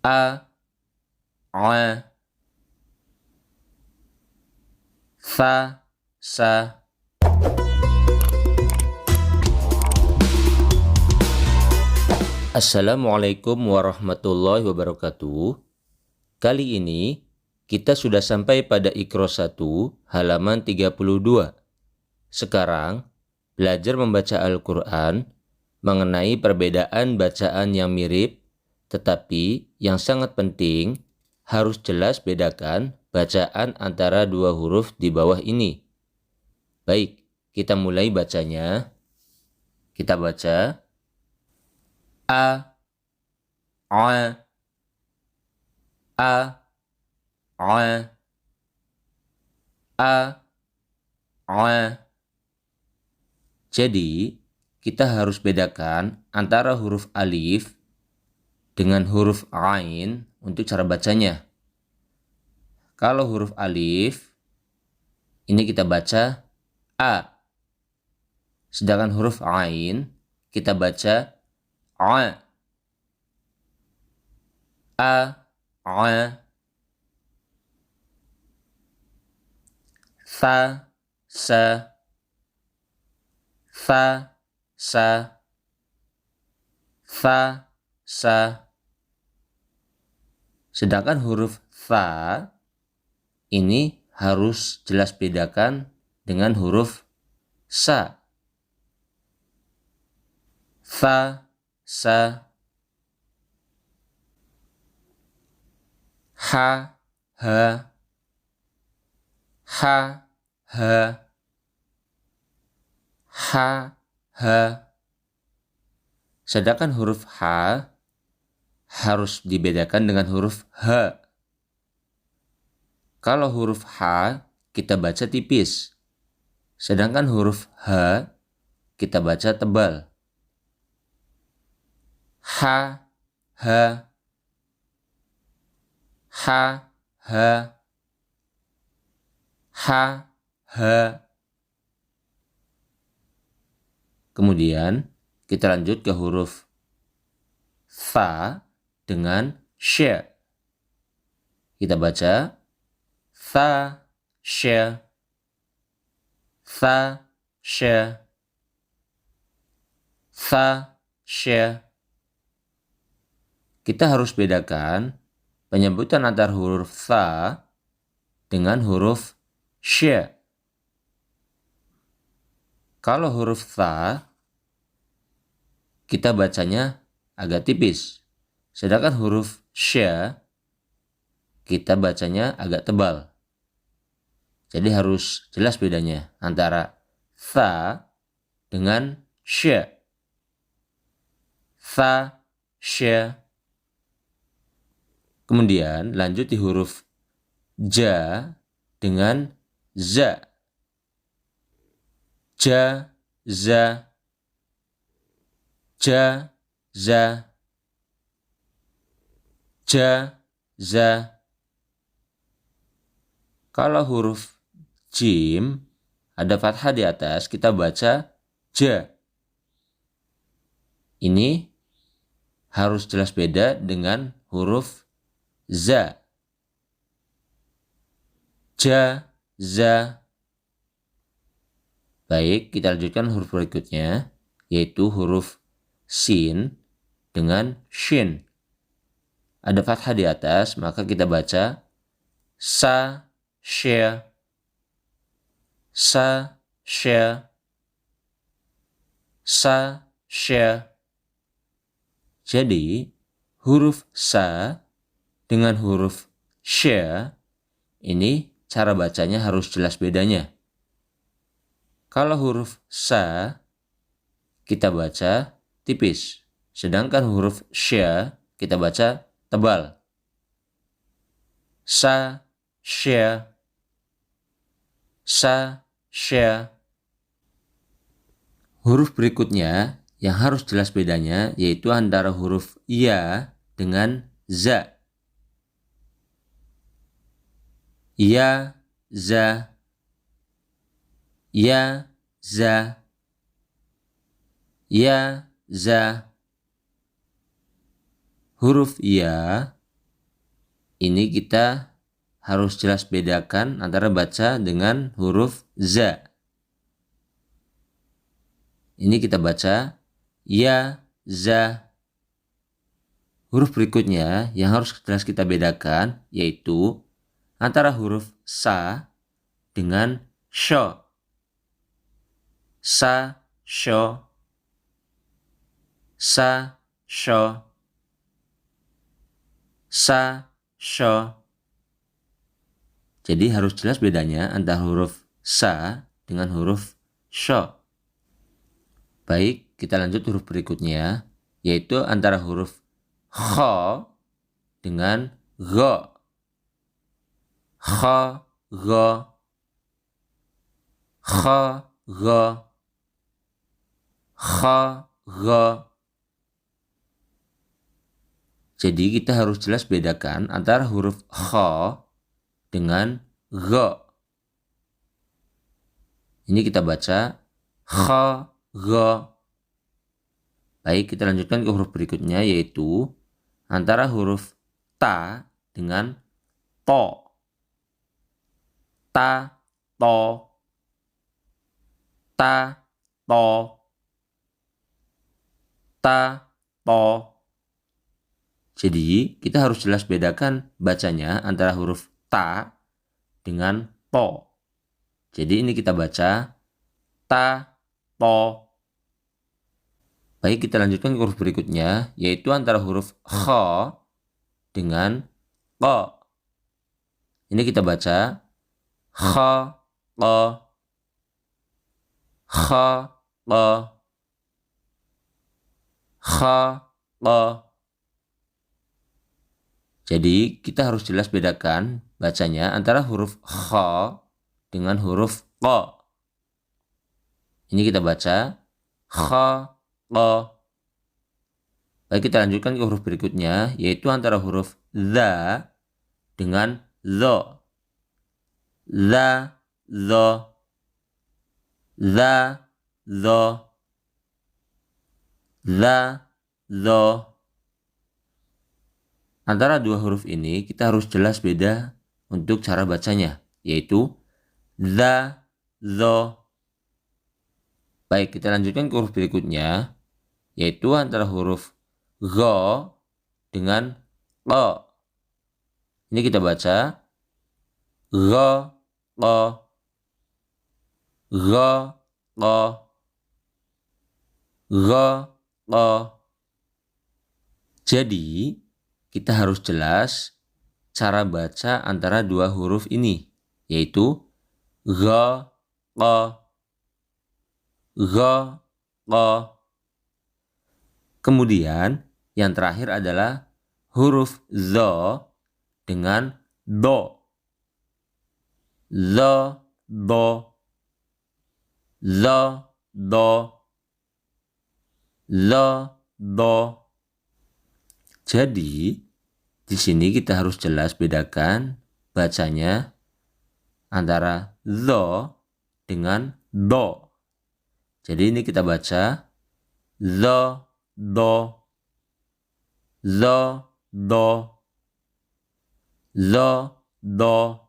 a, a, fa, sa. Assalamualaikum warahmatullahi wabarakatuh. Kali ini kita sudah sampai pada Iqra 1 halaman 32. Sekarang belajar membaca Al-Quran mengenai perbedaan bacaan yang mirip, tetapi yang sangat penting harus jelas bedakan bacaan antara dua huruf di bawah ini. Baik, kita mulai bacanya. Kita baca a, a, a, a, a, a. Jadi, kita harus bedakan antara huruf alif dengan huruf ain untuk cara bacanya. Kalau huruf alif, ini kita baca a. Sedangkan huruf ain, kita baca a. A, a. Fa, sa. Fa, sa. Fa, sa. Sedangkan huruf fa ini harus jelas bedakan dengan huruf sa. Fa, sa. Ha, ha. Ha, ha. Ha, ha. Sedangkan huruf ha harus dibedakan dengan huruf h. Kalau huruf h kita baca tipis, sedangkan huruf h kita baca tebal. Ha, ha. Ha, ha. Ha, ha. Kemudian kita lanjut ke huruf fa dengan sya. Kita baca fa, sya. Fa, sya. Fa, sya. Kita harus bedakan penyebutan antar huruf fa dengan huruf sya. Kalau huruf fa kita bacanya agak tipis, sedangkan huruf sya kita bacanya agak tebal. Jadi harus jelas bedanya antara fa dengan sya. Fa, sya. Kemudian lanjut di huruf ja dengan za. Ja, za. Ja, za. Ja, za. Kalau huruf jim ada fathah di atas, kita baca ja. Ini harus jelas beda dengan huruf za. Ja, za. Baik, kita lanjutkan huruf berikutnya, yaitu huruf sin dengan shin. Ada fathah di atas, maka kita baca sa, sya. Sa, sya. Sa, sya. Jadi, huruf sa dengan huruf sya ini cara bacanya harus jelas bedanya. Kalau huruf sa kita baca tipis, sedangkan huruf sya kita baca tebal. Sa, sya. Sa, sya. Huruf berikutnya yang harus jelas bedanya yaitu antara huruf ya dengan za. Ya, za. Ya, za. Ya, za. Huruf ya ini kita harus jelas bedakan antara baca dengan huruf za. Ini kita baca ya, za. Huruf berikutnya yang harus jelas kita bedakan yaitu antara huruf sa dengan sho. Sa, sho. Sa, sho. Sa, sho. Jadi harus jelas bedanya antara huruf sa dengan huruf sho. Baik, kita lanjut huruf berikutnya, yaitu antara huruf kha dengan gha. Kha, gha. Kha, gha. Kha, gha. Jadi kita harus jelas bedakan antara huruf kha dengan gha. Ini kita baca kha, gha. Baik, kita lanjutkan ke huruf berikutnya yaitu antara huruf ta dengan to. Ta, to. Ta, to. Ta, to. Jadi kita harus jelas bedakan bacanya antara huruf ta dengan to. Jadi ini kita baca ta, to. Baik, kita lanjutkan ke huruf berikutnya, yaitu antara huruf kha dengan qa. Ini kita baca kha, qa. Kha, qa. Kha, qa. Jadi kita harus jelas bedakan bacanya antara huruf kha dengan huruf qa. Ini kita baca kha, qa. Baik, kita lanjutkan ke huruf berikutnya, yaitu antara huruf za dengan zo. Za, zo. Za, zo. Za, zo. Antara dua huruf ini kita harus jelas beda untuk cara bacanya, yaitu za, zo. Baik, kita lanjutkan ke huruf berikutnya, yaitu antara huruf gha dengan qa. Ini kita baca gha, qa. Gha, qa. Gha, qa. Jadi kita harus jelas cara baca antara dua huruf ini, yaitu gha, qa. Gha, qa. Kemudian yang terakhir adalah huruf zo dengan do. Zo, do. Zo, do. Zo, do. Jadi di sini kita harus jelas bedakan bacanya antara zo dengan do. Jadi ini kita baca zo, do. Zo, do. Zo, do.